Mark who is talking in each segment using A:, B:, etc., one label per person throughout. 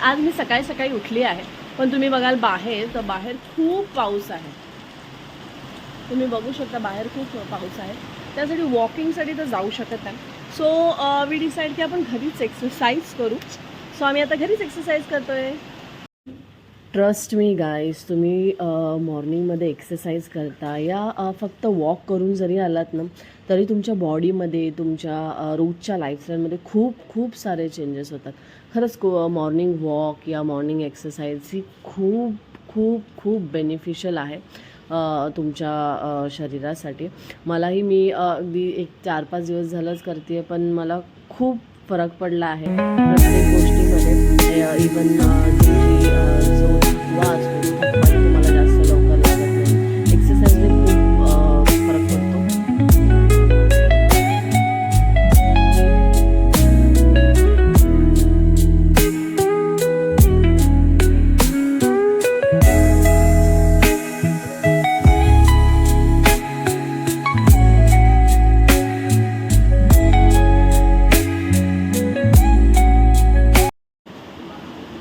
A: आज मी सकाळी सकाळी उठली आहे, पण तुम्ही बघाल बाहेर तर बाहेर खूप पाऊस आहे. तुम्ही बघू शकता बाहेर खूप पाऊस आहे. त्यासाठी वॉकिंगसाठी तर जाऊ शकत नाही. सो वी डिसाईड की आपण घरीच एक्सरसाइज करू. सो आम्ही आता घरीच एक्सरसाइज करतोय. ट्रस्ट मी गाईज, तुम्ही मॉर्निंगमध्ये एक्सरसाइज करता या फक्त वॉक करून जरी आलात ना तरी तुमच्या बॉडीमध्ये तुमच्या रोजच्या लाईफस्टाईलमध्ये खूप खूप सारे चेंजेस होतात. खरंच मॉर्निंग वॉक या मॉर्निंग एक्सरसाइज ही खूप खूप खूप बेनिफिशियल आहे तुमच्या शरीरासाठी. मलाही मी अगदी 1-4-5 दिवस झालंच करते आहे, पण मला खूप फरक पडला आहे प्रत्येक गोष्टीमध्ये. इवन तुमची जो थकवा असतो तुम्हाला जास्त लवकर लागत नाही. एक्सरसाइजने खूप फरक पडतो.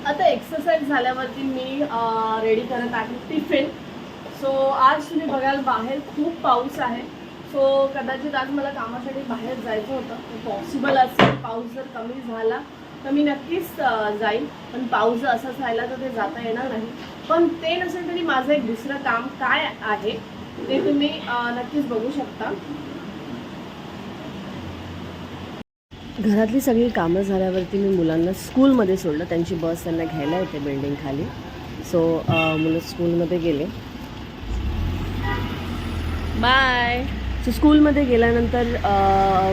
A: आता एक्सरसाइज झाल्यावरती मी रेडी करत आहे टिफिन. सो आज तुम्ही बघाल बाहेर खूप पाऊस आहे. सो कदाचित आज मला कामासाठी बाहेर जायचं होतं. पॉसिबल असेल पाऊस जर कमी झाला तर मी नक्कीच जाईल, पण पाऊस जर असाच राहिला तर ते जाता येणार नाही. पण ते नसेल तरी माझं एक दुसरं काम काय आहे ते तुम्ही नक्कीच बघू शकता. घरातली सगळी कामं झाल्यावरती मी मुलांना स्कूलमध्ये सोडलं. त्यांची बस त्यांना घ्यायला येते बिल्डिंग खाली. सो मुलं स्कूलमध्ये गेले. बाय. सो स्कूलमध्ये गेल्यानंतर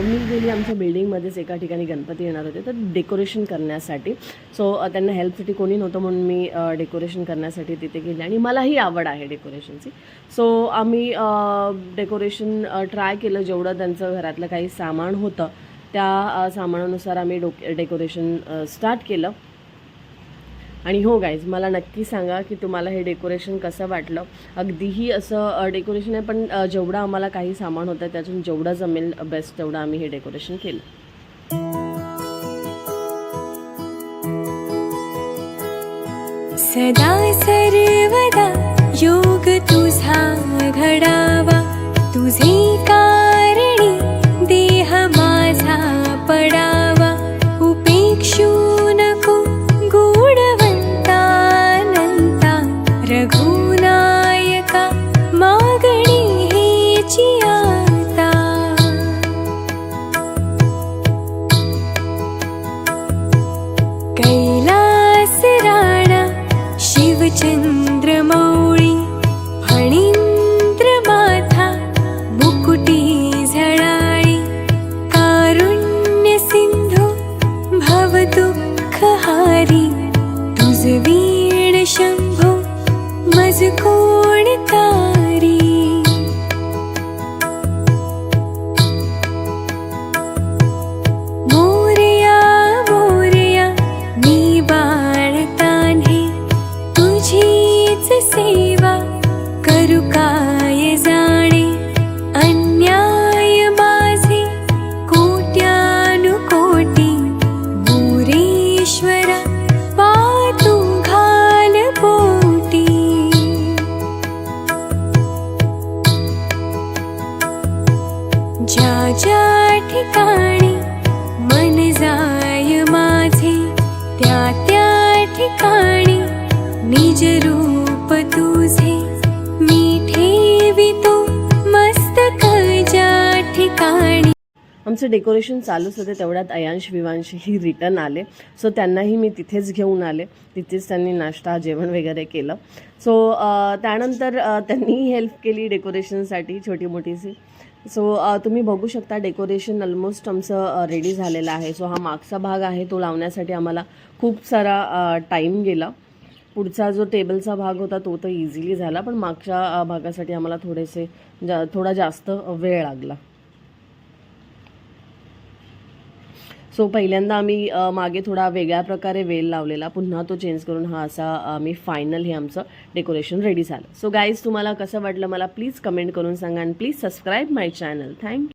A: मी गेली आमच्या बिल्डिंगमध्येच एका ठिकाणी गणपती येणार होते तर डेकोरेशन करण्यासाठी. सो त्यांना हेल्पसाठी कोणी नव्हतं म्हणून मी डेकोरेशन करण्यासाठी तिथे गेले आणि मलाही आवड आहे डेकोरेशनची. सो आम्ही डेकोरेशन ट्राय केलं. जेवढं त्यांचं घरातलं काही सामान होतं त्या सामानानुसार आम्ही डेकोरेशन स्टार्ट केलं. आणि हो गाईज, मला नक्की सांगा की तुम्हाला हे डेकोरेशन कसं वाटलं. अगदीही असं डेकोरेशन आहे, पण जेवढं आम्हाला काही सामान होतं त्यातून जेवढं जमेल बेस्ट तेवढं आम्ही हे डेकोरेशन केलं.
B: सदा सर्वदा योग तुझा घडावा, तुझे कारणी देह माझा पडावा. उपेक्षू नको गुणवंता अनंता, रघुनायका मागणी हेची आता. कैलास राणा शिवचंद्र मौळी, फणींद्र माथा मुकुटी झळाळी. कारुण्य सिंधू भव दुःख हारी, तुझ वीण शंभो मज कोण तारी. मोरया मोरया मी बाळ तान्हे, तुझीच सेवा करू काय जाणे. अन्याय माझे कोट्यानुकोटी, मोरेश्वरा पातू घाल पोटी. ज्या ज्या ठिकाणी मन जाय माझे, त्या त्या ठिकाणी निज रूप तुझे. मी ठेवितो मस्तक ज्या ठिकाणी.
A: आमचं डेकोरेशन चालूच होते तेवढ्यात अयांश विवांश ही रिटर्न आले. सो त्यांनाही मी तिथेच घेऊन आले. तिथेच त्यांनी नाश्ता जेवण वगैरे केलं. सो त्यानंतर त्यांनी हेल्प केली डेकोरेशनसाठी छोटी मोठीशी. सो तुम्ही बघू शकता डेकोरेशन ऑलमोस्ट आमचं रेडी झालेलं आहे. सो हा मागचा भाग आहे तो लावण्यासाठी आम्हाला खूप सारा टाईम गेला. पुढचा जो टेबलचा भाग होता तो तर इझिली झाला, पण मागच्या भागासाठी आम्हाला थोडा जास्त वेळ लागला. सो पहिल्यांदा आम्ही मागे थोडा वेगळ्या प्रकारे वेल लावलेला, पुन्हा तो चेंज करून हा असा आम्ही फायनल हे आमचं डेकोरेशन रेडी झालं. सो गाईज, तुम्हाला कसं वाटलं मला प्लीज कमेंट करून सांगा आणि please subscribe my channel. Thank you.